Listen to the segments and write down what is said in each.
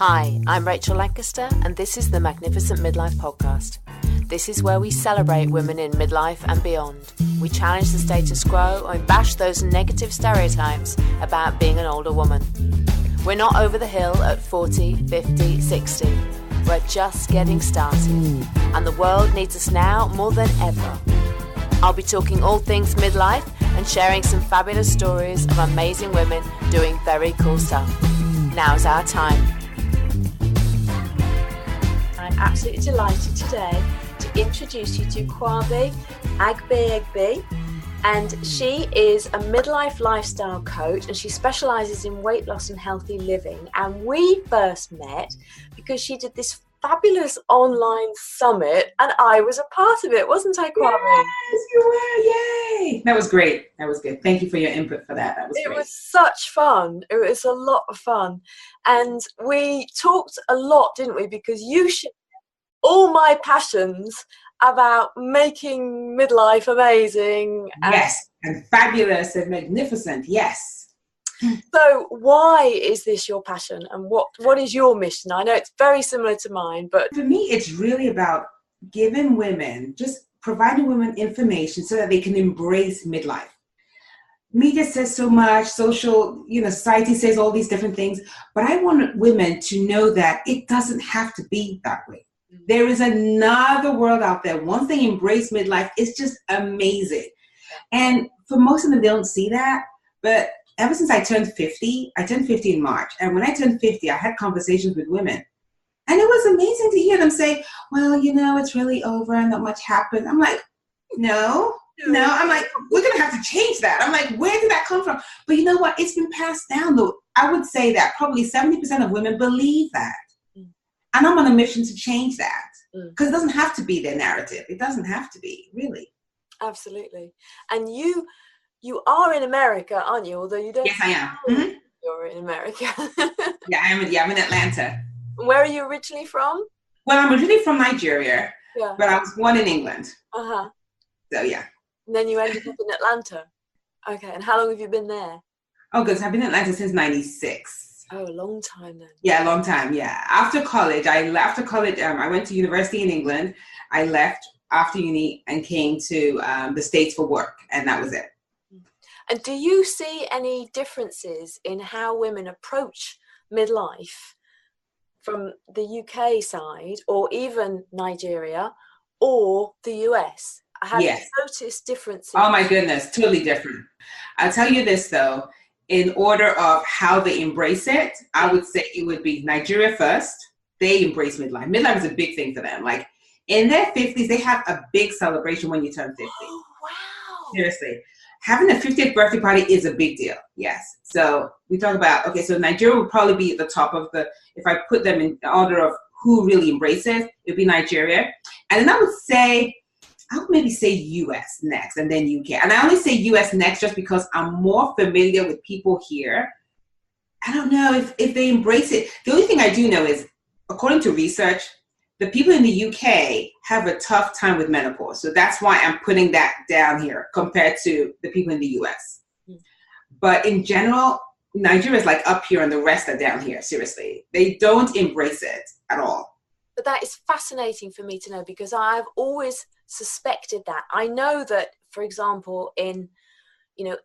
Hi, I'm Rachel Lancaster, and this is the Magnificent Midlife Podcast. This is where we celebrate women in midlife and beyond. We challenge the status quo and bash those negative stereotypes about being an older woman. We're not over the hill at 40, 50, 60. We're just getting started, and the world needs us now more than ever. I'll be talking all things midlife and sharing some fabulous stories of amazing women doing very cool stuff. Now's our time. I'm absolutely delighted today to introduce you to Kwavi Agbeyegbe, and she is a midlife lifestyle coach, and she specialises in weight loss and healthy living. And we first met because she did this fabulous online summit, and I was a part of it, wasn't I, Kwavi? Yes, you were. Yay! That was great. That was good. Thank you for your input for that. That was great. It was such fun. It was a lot of fun. And we talked a lot, didn't we? Because you shared all my passions about making midlife amazing. Yes, and fabulous and magnificent. Yes. So why is this your passion, and what is your mission? I know it's very similar to mine, but for me, it's really about giving women, just providing women information so that they can embrace midlife. Media says so much, social, society says all these different things, but I want women to know that it doesn't have to be that way. There is another world out there. Once they embrace midlife, it's just amazing. And for most of them, they don't see that, but ever since I turned 50 in March. And when I turned 50, I had conversations with women. And it was amazing to hear them say, well, it's really over and not much happened. I'm like, no. I'm like, we're going to have to change that. I'm like, where did that come from? But you know what? It's been passed down, though. I would say that probably 70% of women believe that. And I'm on a mission to change that. Because it doesn't have to be their narrative. It doesn't have to be, really. Absolutely. And you are in America, aren't you? Although you don't. Yes, I am. Mm-hmm. You're in America. Yeah, I'm in Atlanta. Where are you originally from? Well, I'm originally from Nigeria, yeah. But I was born in England. Uh-huh. So, yeah. And then you ended up in Atlanta. Okay, and how long have you been there? Oh, good. So I've been in Atlanta since 96. Oh, a long time then. Yeah, a long time, yeah. After college, I went to university in England. I left after uni and came to the States for work, and that was it. And do you see any differences in how women approach midlife from the UK side, or even Nigeria, or the US? Have you noticed differences? Oh my goodness, totally different. I'll tell you this though, in order of how they embrace it, I would say it would be Nigeria first. They embrace midlife. Midlife is a big thing for them. Like in their 50s, they have a big celebration when you turn 50. Oh, wow. Seriously. Having a 50th birthday party is a big deal. Yes. So we talk about, so Nigeria would probably be at the top of if I put them in order of who really embraces, it'd be Nigeria. And then I would maybe say US next and then UK. And I only say US next just because I'm more familiar with people here. I don't know if they embrace it. The only thing I do know is, according to research, the people in the UK have a tough time with menopause. So that's why I'm putting that down here compared to the people in the US. But in general, Nigeria is like up here and the rest are down here. Seriously. They don't embrace it at all. But that is fascinating for me to know, because I've always suspected that. I know that, for example, in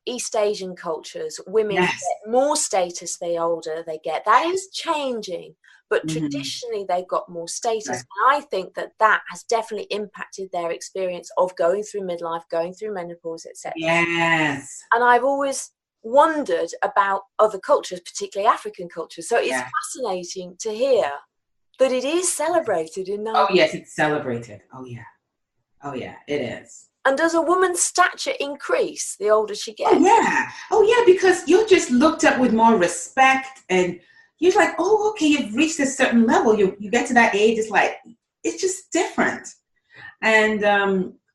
East Asian cultures, women get more status the older they get. That is changing, but traditionally they've got more status. Right. And I think that has definitely impacted their experience of going through midlife, going through menopause, etc. Yes. And I've always wondered about other cultures, particularly African cultures. So it's fascinating to hear that it is celebrated in Nigeria. Oh yes, it's celebrated. Oh yeah, it is. And does a woman's stature increase the older she gets? Oh yeah, because you're just looked up with more respect, and you're like, oh, okay, you've reached a certain level. You get to that age, it's just different. And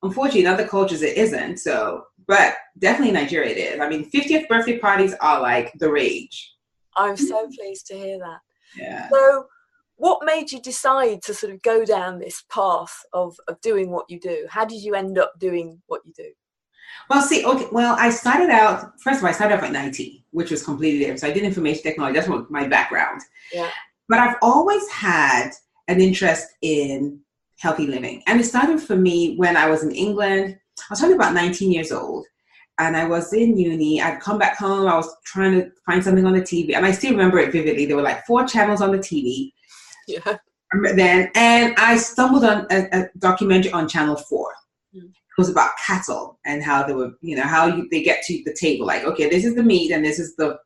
unfortunately, in other cultures, it isn't. So, but definitely in Nigeria, it is. I mean, 50th birthday parties are like the rage. I'm so pleased to hear that. Yeah. So, what made you decide to sort of go down this path of doing what you do? How did you end up doing what you do? Well, I started out, first of all, I started off at IT, which was completely different. So I did information technology. That's my background. Yeah. But I've always had an interest in healthy living. And it started for me when I was in England. I was probably about 19 years old. And I was in uni. I'd come back home. I was trying to find something on the TV. And I still remember it vividly. There were like 4 channels on the TV. Yeah. And I stumbled on a documentary on Channel 4. It was about cattle and how they were, they get to the table. Like, okay, this is the meat and this is the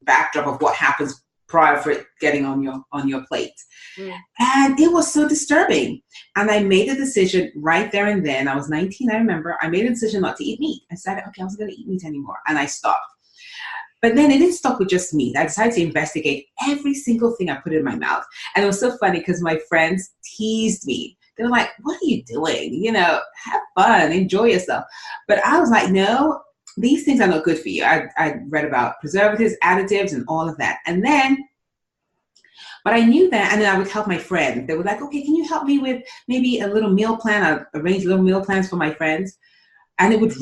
backdrop of what happens prior for it getting on your plate. And it was so disturbing. And I made a decision right there and then. I was 19, I remember. I made a decision not to eat meat. I decided, okay, I wasn't going to eat meat anymore. And I stopped. But then it didn't stop with just meat. I decided to investigate every single thing I put in my mouth. And it was so funny because my friends teased me. They were like, what are you doing? Have fun, enjoy yourself. But I was like, no, these things are not good for you. I read about preservatives, additives, and all of that. But I knew that, and then I would help my friends. They were like, okay, can you help me with maybe a little meal plan? I'd arrange little meal plans for my friends, and they would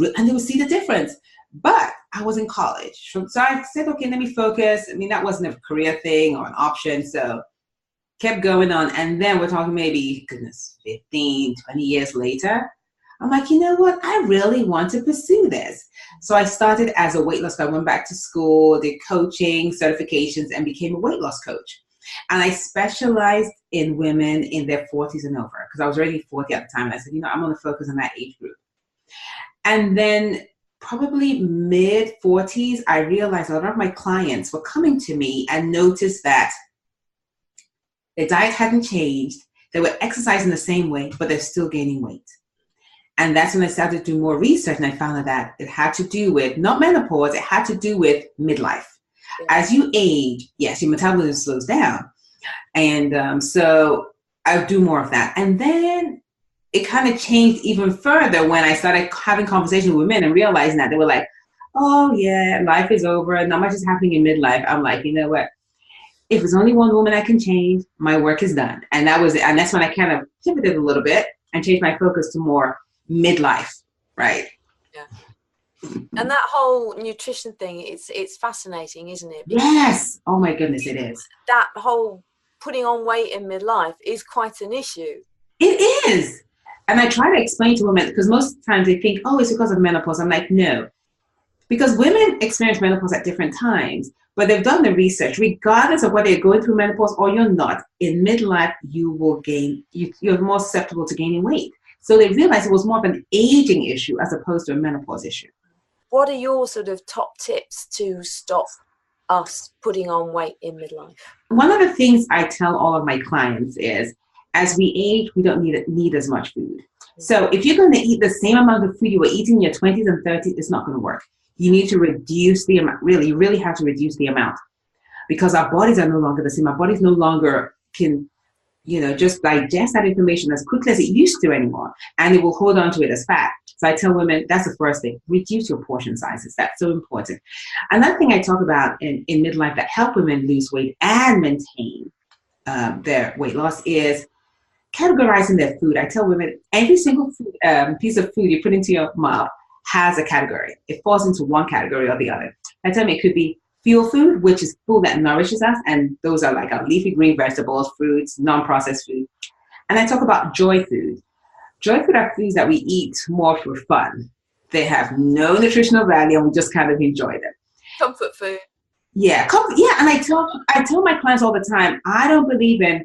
see the difference. But I was in college. So I said, okay, let me focus. I mean, that wasn't a career thing or an option, so kept going on. And then we're talking maybe, 15, 20 years later. I'm like, you know what? I really want to pursue this. So I started as a weight loss coach. I went back to school, did coaching, certifications, and became a weight loss coach. And I specialized in women in their 40s and over because I was already 40 at the time. And I said, I'm going to focus on that age group. And then probably mid 40s, I realized a lot of my clients were coming to me and noticed that their diet hadn't changed. They were exercising the same way, but they're still gaining weight. And that's when I started to do more research, and I found out that it had to do with, not menopause, it had to do with midlife. As you age, yes, your metabolism slows down. And so I'll do more of that. And then it kind of changed even further when I started having conversations with men and realizing that they were like, oh yeah, life is over. Not much is happening in midlife. I'm like, you know what? If there's only one woman I can change, my work is done. And that was it. And that's when I kind of pivoted a little bit and changed my focus to more midlife, right? Yeah. And that whole nutrition thing, it's fascinating, isn't it? Because yes. Oh my goodness, it is. That whole putting on weight in midlife is quite an issue. It is. And I try to explain to women, because most times they think, oh, it's because of menopause. I'm like, no. Because women experience menopause at different times, but they've done the research. Regardless of whether you're going through menopause or you're not, in midlife, you will gain, you're more susceptible to gaining weight. So they realized it was more of an aging issue as opposed to a menopause issue. What are your sort of top tips to stop us putting on weight in midlife? One of the things I tell all of my clients is, as we age, we don't need as much food. So if you're going to eat the same amount of food you were eating in your 20s and 30s, it's not going to work. You need to reduce the amount. Really, you really have to reduce the amount, because our bodies are no longer the same. Our bodies no longer can, just digest that information as quickly as it used to anymore, and it will hold on to it as fat. So I tell women, that's the first thing. Reduce your portion sizes. That's so important. Another thing I talk about in midlife that help women lose weight and maintain their weight loss is categorizing their food. I tell women, every single piece of food you put into your mouth has a category. It falls into one category or the other. I tell them it could be fuel food, which is food that nourishes us, and those are like our leafy green vegetables, fruits, non-processed food. And I talk about joy food. Joy food are foods that we eat more for fun. They have no nutritional value, and we just kind of enjoy them. Comfort food. Yeah, and I tell my clients all the time, I don't believe in,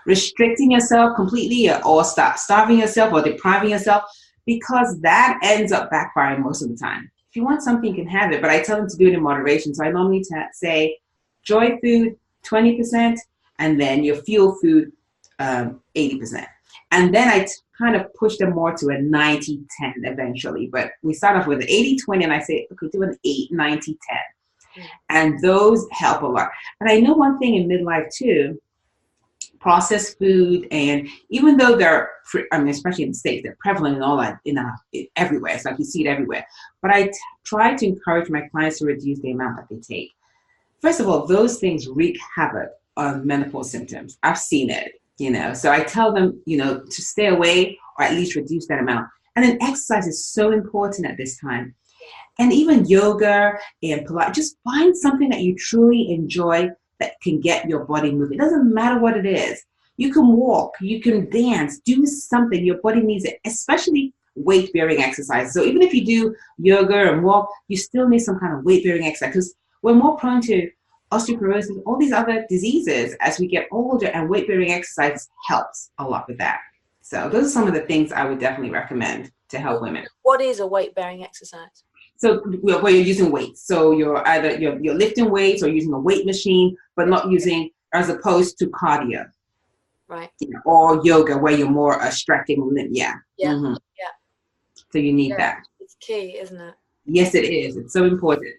restricting yourself completely or starving yourself or depriving yourself, because that ends up backfiring most of the time. If you want something, you can have it, but I tell them to do it in moderation. So I normally say joy food 20%, and then your fuel food 80%. And then I kind of push them more to a 90-10 eventually. But we start off with an 80-20, and I say, okay, do an 90-10. And those help a lot. And I know one thing in midlife too, processed food, and even though they're, especially in the States, they're prevalent and all that everywhere. It's like you see it everywhere. But I try to encourage my clients to reduce the amount that they take. First of all, those things wreak havoc on menopause symptoms. I've seen it, So I tell them, to stay away or at least reduce that amount. And then exercise is so important at this time. And even yoga and Pilates, just find something that you truly enjoy that can get your body moving. It doesn't matter what it is. You can walk, you can dance, do something. Your body needs it, especially weight-bearing exercises. So even if you do yoga and walk, you still need some kind of weight-bearing exercise because we're more prone to osteoporosis, all these other diseases as we get older, and weight-bearing exercise helps a lot with that. So those are some of the things I would definitely recommend to help women. What is a weight-bearing exercise? So where you're using weights. So you're either you're lifting weights or using a weight machine, but not using, as opposed to cardio. Right. Or yoga where you're more stretching limb. Yeah. Yeah. Mm-hmm. Yeah. So you need that. It's key, isn't it? Yes, it is. It's so important.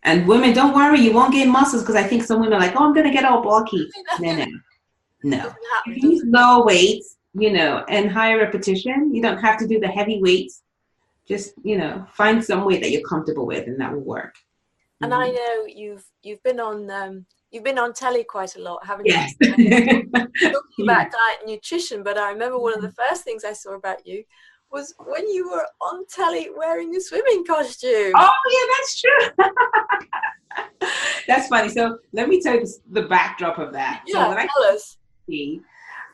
And women, don't worry, you won't gain muscles, because I think some women are like, oh, I'm going to get all bulky. No. If you use low weights, and higher repetition, you don't have to do the heavy weights. Just, find some weight that you're comfortable with, and that will work. And I know you've been on telly quite a lot, haven't you? Yes. Talking about diet and nutrition, but I remember one of the first things I saw about you was when you were on telly wearing a swimming costume. Oh, yeah, that's true. That's funny. So let me tell you the backdrop of that. Yeah, so tell us.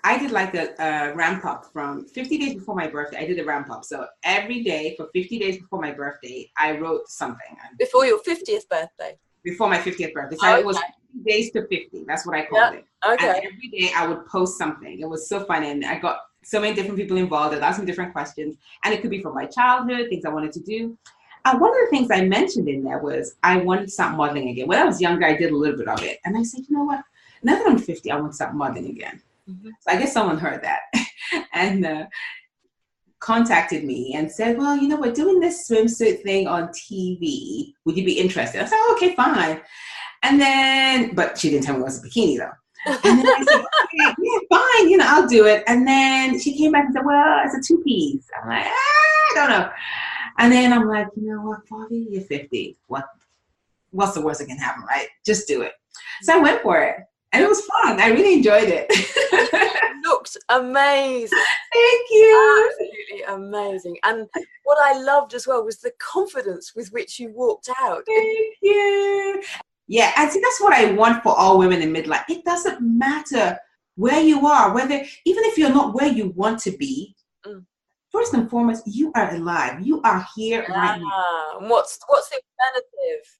I did like a ramp up from 50 days before my birthday. I did a ramp up. So every day for 50 days before my birthday, I wrote something. Before your 50th birthday? Before my 50th birthday. So it was 50 days to 50. That's what I called it. Okay. And every day I would post something. It was so fun. And I got so many different people involved. I asked some different questions. And it could be from my childhood, things I wanted to do. And one of the things I mentioned in there was I wanted to start modeling again. When I was younger, I did a little bit of it. And I said, you know what? Now that I'm 50, I want to start modeling again. Mm-hmm. So I guess someone heard that and contacted me and said, well, we're doing this swimsuit thing on TV. Would you be interested? I said, oh, okay, fine. And then, but she didn't tell me it was a bikini though. And then I said, okay, yeah, fine, I'll do it. And then she came back and said, well, it's a 2-piece. I'm like, I don't know. And then I'm like, you know what, Kwavi, you're 50. What's the worst that can happen, right? Just do it. So I went for it. And it was fun. I really enjoyed it. It looked amazing. Thank you. Absolutely amazing. And what I loved as well was the confidence with which you walked out. Thank you. Yeah, I think that's what I want for all women in midlife. It doesn't matter where you are, even if you're not where you want to be, first and foremost, you are alive. You are here right now. And what's the alternative?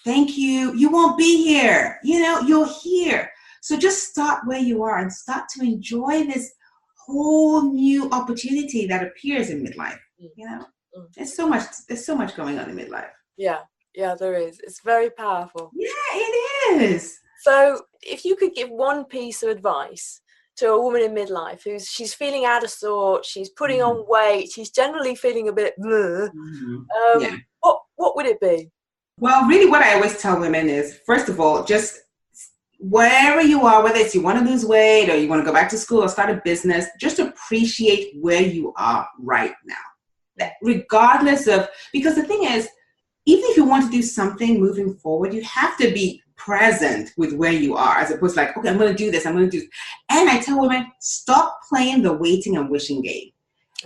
Thank you. You won't be here. You're here. So just start where you are and start to enjoy this whole new opportunity that appears in midlife. There's so much going on in midlife. Yeah, there is. It's very powerful. Yeah, it is. So if you could give one piece of advice to a woman in midlife she's feeling out of sorts, she's putting on weight, she's generally feeling a bit what would it be? Well, really what I always tell women is, first of all, just wherever you are, whether it's you want to lose weight or you want to go back to school or start a business, just appreciate where you are right now. Regardless of, because the thing is, even if you want to do something moving forward, you have to be present with where you are, as opposed to like, okay, I'm going to do this, And I tell women, stop playing the waiting and wishing game.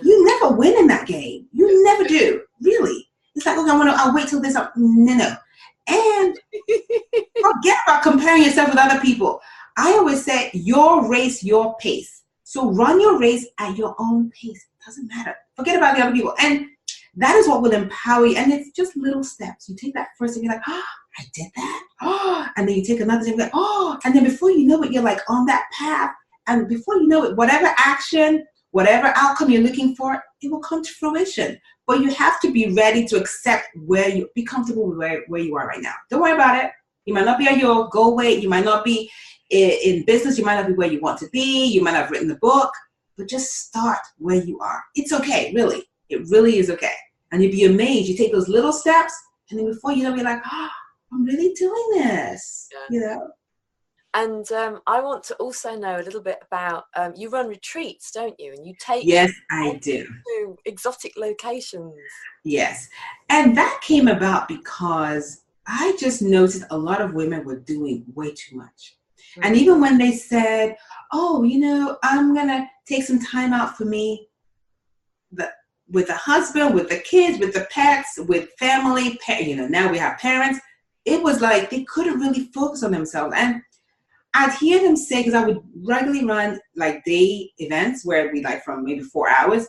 You never win in that game. You never do, really. It's like, okay, I'll wait till this up. No. And forget about comparing yourself with other people. I always say, your race, your pace. So run your race at your own pace. It doesn't matter. Forget about the other people. And that is what will empower you. And it's just little steps. You take that first and you're like, oh, I did that. Oh, and then you take another thing, like, oh, and then before you know it, you're like on that path. And before you know it, whatever action, whatever outcome you're looking for, it will come to fruition. But you have to be ready to accept be comfortable with where you are right now. Don't worry about it. You might not be at your goal weight. You might not be in business. You might not be where you want to be. You might not have written the book. But just start where you are. It's okay, really. It really is okay. And you'll be amazed. You take those little steps, and then before you know, you're like, oh, I'm really doing this. And I want to also know a little bit about, you run retreats, don't you? And you take Yes, I do. To exotic locations. Yes. And that came about because I just noticed a lot of women were doing way too much. Mm-hmm. And even when they said, oh, I'm going to take some time out for me, with the husband, with the kids, with the pets, with family, now we have parents, it was like they couldn't really focus on themselves. And I'd hear them say, because I would regularly run like day events where it'd be like from maybe 4 hours,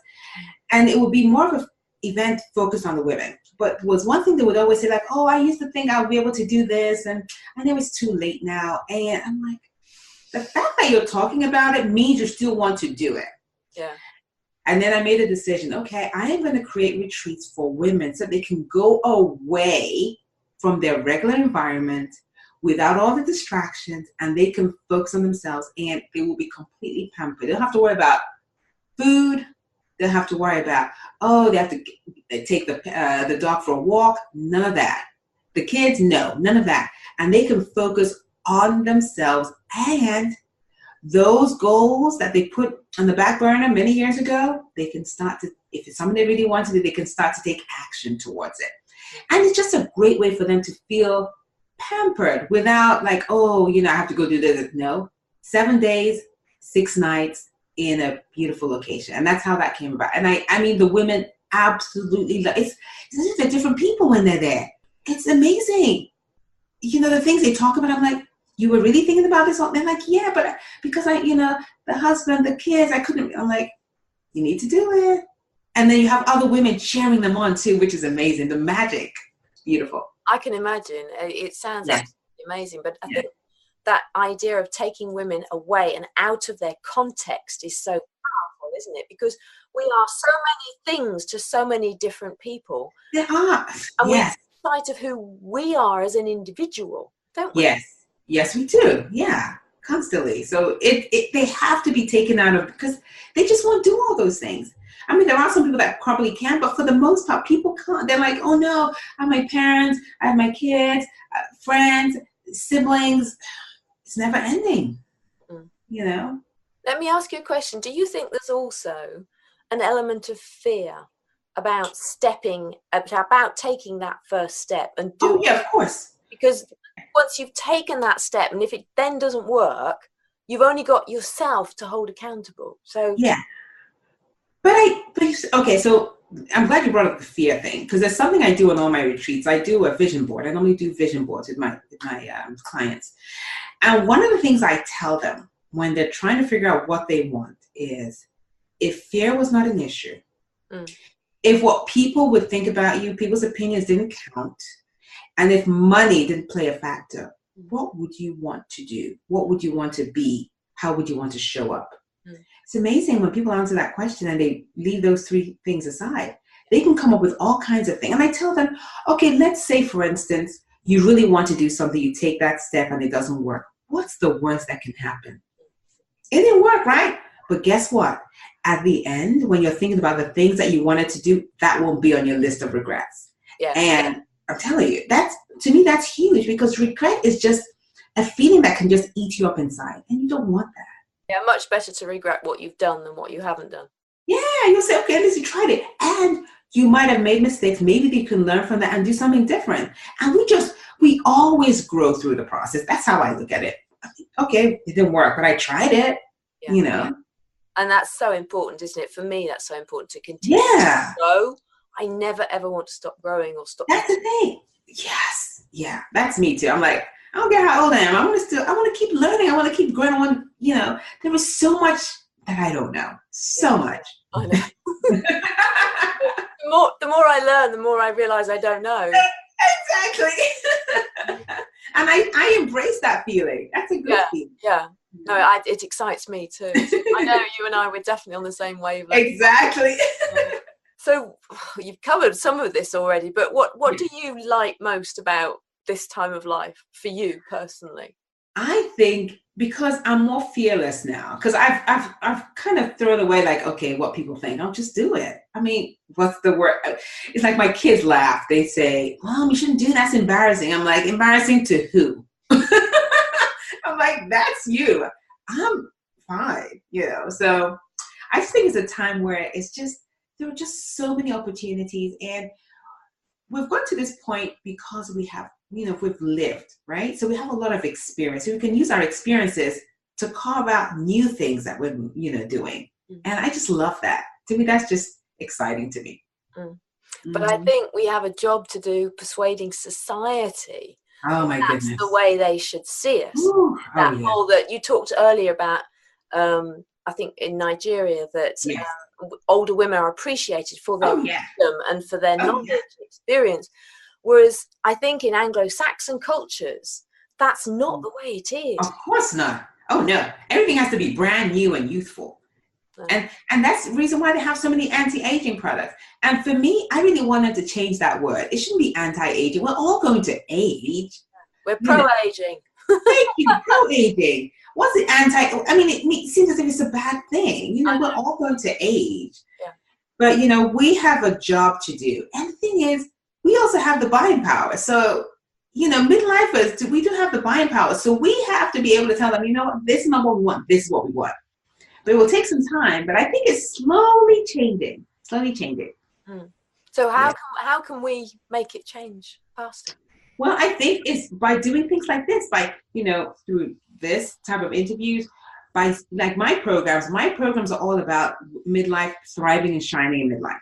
and it would be more of an event focused on the women. But there was one thing they would always say, like, oh, I used to think I'll be able to do this, and I know it's too late now. And I'm like, the fact that you're talking about it means you still want to do it. Yeah. And then I made a decision, okay, I am going to create retreats for women so they can go away from their regular environment without all the distractions, and they can focus on themselves, and they will be completely pampered. They don't have to worry about food. They don't have to worry about, oh, they have to take the dog for a walk. None of that. The kids, no, none of that. And they can focus on themselves, and those goals that they put on the back burner many years ago, they can start to, if it's something they really want to do, they can start to take action towards it. And it's just a great way for them to feel pampered without like, oh, I have to go do this. No, 7 days, 6 nights in a beautiful location. And that's how that came about. And I mean, the women absolutely love it's just they're different people when they're there. It's amazing. The things they talk about, I'm like, you were really thinking about this? They're like, yeah, but because the husband, the kids, I couldn't. I'm like, you need to do it. And then you have other women cheering them on too, which is amazing. The magic, beautiful. I can imagine. It sounds absolutely amazing. But I think that idea of taking women away and out of their context is so powerful, isn't it? Because we are so many things to so many different people. There are. And we lose sight of who we are as an individual, don't we? Yes, we do. Yeah, constantly. So they have to be taken out of, because they just won't do all those things. I mean, there are some people that probably can, but for the most part, people can't. They're like, oh no, I have my parents, I have my kids, friends, siblings. It's never ending, Let me ask you a question. Do you think there's also an element of fear about taking that first step and doing it? Oh, yeah, of course. Because once you've taken that step, and if it then doesn't work, you've only got yourself to hold accountable. So yeah. Okay, so I'm glad you brought up the fear thing, because there's something I do in all my retreats. I do a vision board. I normally do vision boards with my clients. And one of the things I tell them when they're trying to figure out what they want is, if fear was not an issue, if what people would think about you, people's opinions didn't count, and if money didn't play a factor, what would you want to do? What would you want to be? How would you want to show up? It's amazing when people answer that question and they leave those 3 things aside. They can come up with all kinds of things. And I tell them, okay, let's say, for instance, you really want to do something, you take that step and it doesn't work. What's the worst that can happen? It didn't work, right? But guess what? At the end, when you're thinking about the things that you wanted to do, that won't be on your list of regrets. Yeah. And I'm telling you, to me, that's huge, because regret is just a feeling that can just eat you up inside. And you don't want that. Yeah, much better to regret what you've done than what you haven't done. Yeah, you'll say, okay, at least you tried it. And you might have made mistakes. Maybe you can learn from that and do something different. And we always grow through the process. That's how I look at it. Okay, it didn't work, but I tried it, And that's so important, isn't it? For me, that's so important to continue to grow. I never, ever want to stop growing or stop. That's the thing. Yes. Yeah, that's me too. I'm like, I don't care how old I am. I want to keep learning. I want to keep growing. There is so much that I don't know. So much. I know. The more I learn, the more I realize I don't know. Exactly. And I embrace that feeling. That's a good feeling. Yeah. No, it excites me too. I know you and I were definitely on the same wavelength. Exactly. So you've covered some of this already, but what do you like most about this time of life for you personally? I think because I'm more fearless now, because I've kind of thrown away like, okay, what people think, I'll just do it. I mean, what's the word? It's like my kids laugh. They say, Mom, you shouldn't do that. That's embarrassing. I'm like, embarrassing to who? I'm like, that's you. I'm fine, So I just think it's a time where there are just so many opportunities, and we've got to this point because we have, we've lived, right? So we have a lot of experience. So we can use our experiences to carve out new things that we're, doing. Mm-hmm. And I just love that. To me, that's just exciting to me. Mm. But I think we have a job to do persuading society Oh my That's goodness. the way they should see us. Ooh, That oh yeah. whole that you talked earlier about, I think in Nigeria, that Yes. older women are appreciated for their Oh yeah. wisdom and for their Oh knowledge yeah. and experience. Whereas I think in Anglo-Saxon cultures, that's not the way it is. Of course not. Oh no. Everything has to be brand new and youthful. And that's the reason why they have so many anti-aging products. And for me, I really wanted to change that word. It shouldn't be anti-aging. We're all going to age. We're pro-aging. Thank you, pro-aging. What's the anti? I mean, it seems as if it's a bad thing. We're all going to age. Yeah. But, we have a job to do. And the thing is, we also have the buying power. So, midlifers, we do have the buying power. So we have to be able to tell them, this is not what we want. This is what we want. But it will take some time. But I think it's slowly changing. So how can we make it change faster? Well, I think it's by doing things like this, by, through this type of interviews, by like my programs are all about midlife, thriving and shining in midlife.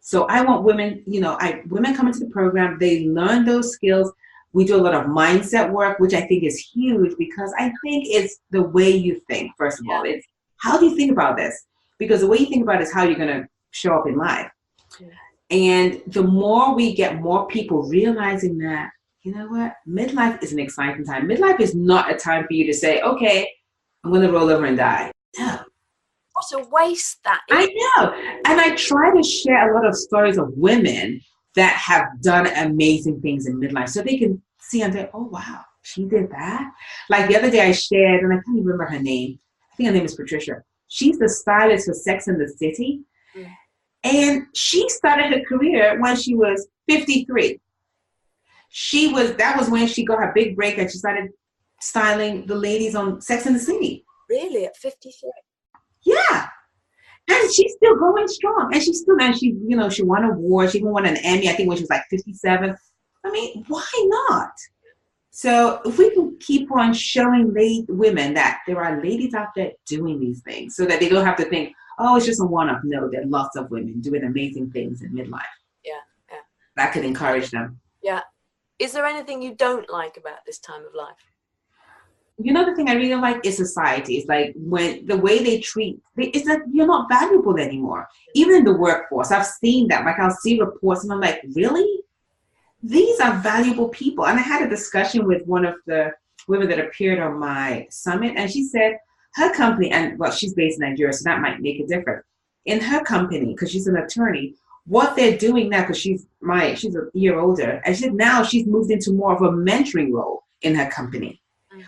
So I want women, women come into the program, they learn those skills. We do a lot of mindset work, which I think is huge because I think it's the way you think, first of all. It's how do you think about this? Because the way you think about it is how you're going to show up in life. And the more we get more people realizing that, midlife is an exciting time. Midlife is not a time for you to say, okay, I'm going to roll over and die. No. What a waste that is. I know. And I try to share a lot of stories of women that have done amazing things in midlife so they can see and say, oh, wow, she did that. Like the other day I shared, and I can't even remember her name. I think her name is Patricia. She's the stylist for Sex and the City. And she started her career when she was 53. That was when she got her big break and she started styling the ladies on Sex and the City. Really? At 53? Yeah. And she's still going strong. And she won awards. She even won an Emmy, I think, when she was like 57. I mean, why not? So if we can keep on showing women that there are ladies out there doing these things so that they don't have to think, oh, it's just a one-off. No, there are lots of women doing amazing things in midlife. Yeah. That can encourage them. Yeah. Is there anything you don't like about this time of life? The thing I really like is society. It's like when the way they treat, it's like you're not valuable anymore. Even in the workforce, I've seen that. Like I'll see reports and I'm like, really? These are valuable people. And I had a discussion with one of the women that appeared on my summit, and she said her company, and well, she's based in Nigeria, so that might make a difference. In her company, because she's an attorney, what they're doing now, because she's a year older, and she said now she's moved into more of a mentoring role in her company,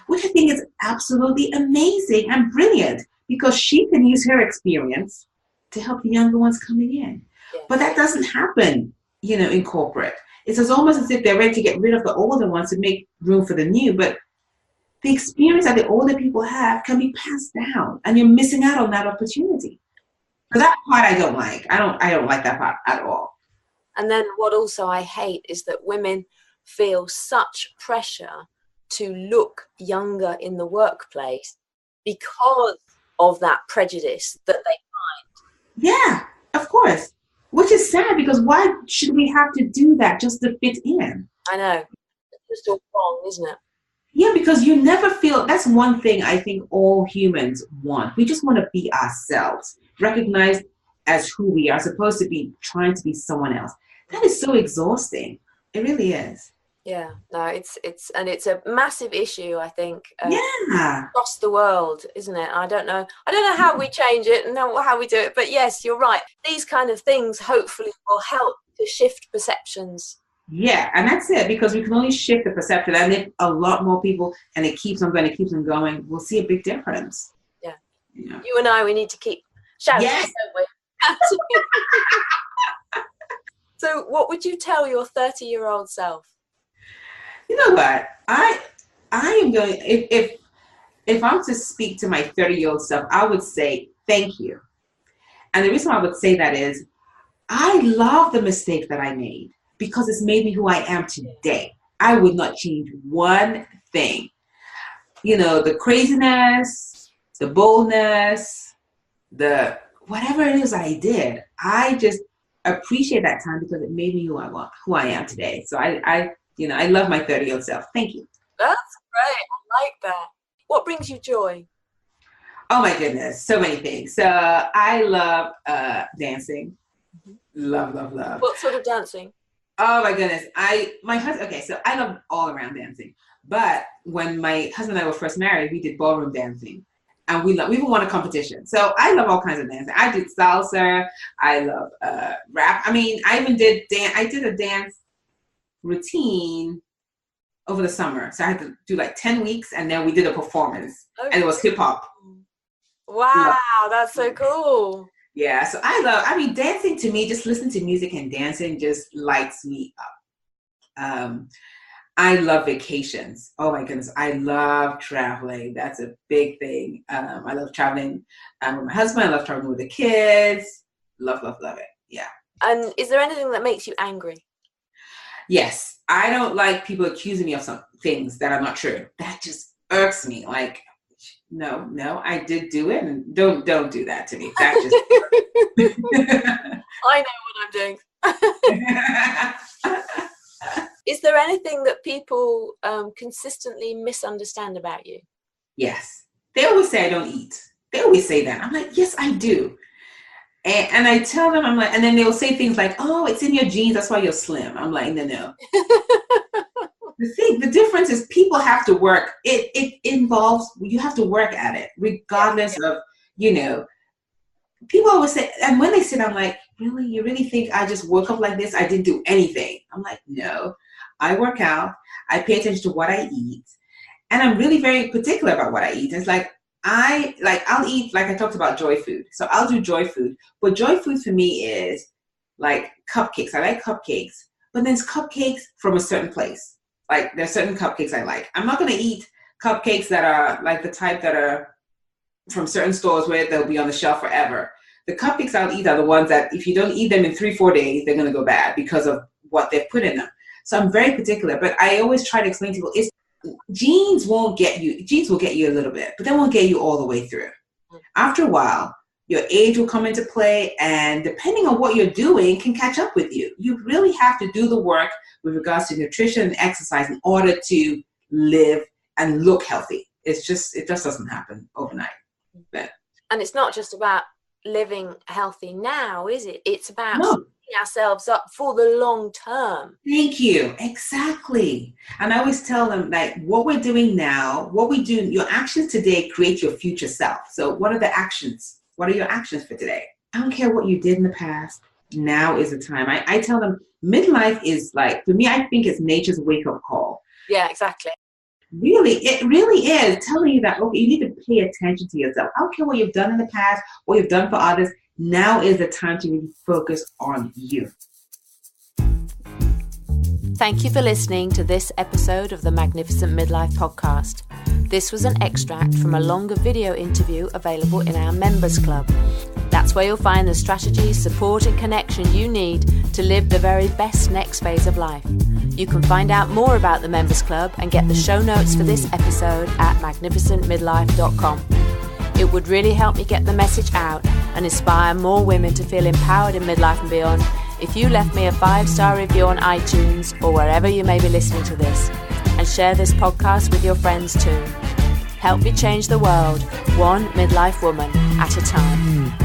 which I think is absolutely amazing and brilliant because she can use her experience to help the younger ones coming in. But that doesn't happen, in corporate. It's almost as if they're ready to get rid of the older ones to make room for the new. But the experience that the older people have can be passed down, and you're missing out on that opportunity. So that part I don't like. I don't like that part at all. And then what also I hate is that women feel such pressure to look younger in the workplace because of that prejudice that they find. Yeah, of course. Which is sad because why should we have to do that just to fit in? I know. It's just all wrong, isn't it? Yeah, because you never feel, that's one thing I think all humans want. We just want to be ourselves, recognized as who we are, supposed to be trying to be someone else. That is so exhausting. It really is. Yeah, no, it's a massive issue, I think, yeah, across the world, isn't it? I don't know how we change it and how we do it, but yes, you're right. These kind of things hopefully will help to shift perceptions. Yeah, and that's it, because we can only shift the perception, and if a lot more people, and it keeps on going, we'll see a big difference. Yeah. You and I, we need to keep shouting, yes. Don't we? So what would you tell your 30-year-old self? You know what? I am going, if I'm to speak to my 30-year-old self, I would say thank you. And the reason why I would say that is I love the mistakes that I made because it's made me who I am today. I would not change one thing. The craziness, the boldness, the whatever it is I did, I just appreciate that time because it made me who I am today. So I I love my 30-year-old self. Thank you. That's great. I like that. What brings you joy? Oh my goodness, so many things. So I love dancing. Love, love, love. What sort of dancing? Oh my goodness. My husband, okay, so I love all around dancing. But when my husband and I were first married, we did ballroom dancing. And we even won a competition. So I love all kinds of dancing. I did salsa. I love rap. I mean, I even did I did a dance routine over the summer. So I had to do like 10 weeks, and then we did a performance. Okay. And it was hip hop. Wow, that's so cool. Yeah, so dancing to me, just listening to music and dancing just lights me up. I love vacations. Oh my goodness, I love traveling. That's a big thing. I love traveling with my husband. I love traveling with the kids. Love, love, love it. Yeah. And is there anything that makes you angry? Yes. I don't like people accusing me of some things that are not true. That just irks me. Like, no, I did do it, and don't do that to me. That just I know what I'm doing. Is there anything that people consistently misunderstand about you? Yes. They always say I don't eat. They always say that. I'm like, yes, I do. And I tell them, I'm like, and then they'll say things like, oh, it's in your genes, that's why you're slim. I'm like, no. The difference is people have to work. It involves, you have to work at it, regardless of, people always say, and when they sit, I'm like, really? You really think I just woke up like this? I didn't do anything. I'm like, no, I work out. I pay attention to what I eat. And I'm really very particular about what I eat. It's like, I'll eat, like I talked about joy food. So I'll do joy food. But joy food for me is like cupcakes. I like cupcakes, but then it's cupcakes from a certain place. Like there's certain cupcakes I like. I'm not going to eat cupcakes that are like the type that are from certain stores where they'll be on the shelf forever. The cupcakes I'll eat are the ones that if you don't eat them in 3-4 days, they're going to go bad because of what they've put in them. So I'm very particular, but I always try to explain to people, genes will get you a little bit, but they won't get you all the way through. After a while, your age will come into play, and depending on what you're doing can catch up with you. You really have to do the work with regards to nutrition and exercise in order to live and look healthy. It just doesn't happen overnight. And it's not just about living healthy now, is it? It's about setting ourselves up for the long term. Thank you. Exactly. And I always tell them, like, what we're doing now, what we do, your actions today create your future self. So what are the actions? What are your actions for today? I don't care what you did in the past. Now is the time. I tell them midlife is like, for me, I think it's nature's wake-up call. Yeah, exactly. Really, it really is telling you that, okay, you need to pay attention to yourself. I don't care what you've done in the past, what you've done for others. Now is the time to really focus on you. Thank you for listening to this episode of the Magnificent Midlife podcast. This was an extract from a longer video interview available in our members club. That's where you'll find the strategies, support and connection you need to live the very best next phase of life. You can find out more about the members club and get the show notes for this episode at magnificentmidlife.com. It would really help me get the message out and inspire more women to feel empowered in midlife and beyond if you left me a 5-star review on iTunes or wherever you may be listening to this, and share this podcast with your friends too. Help me change the world, one midlife woman at a time.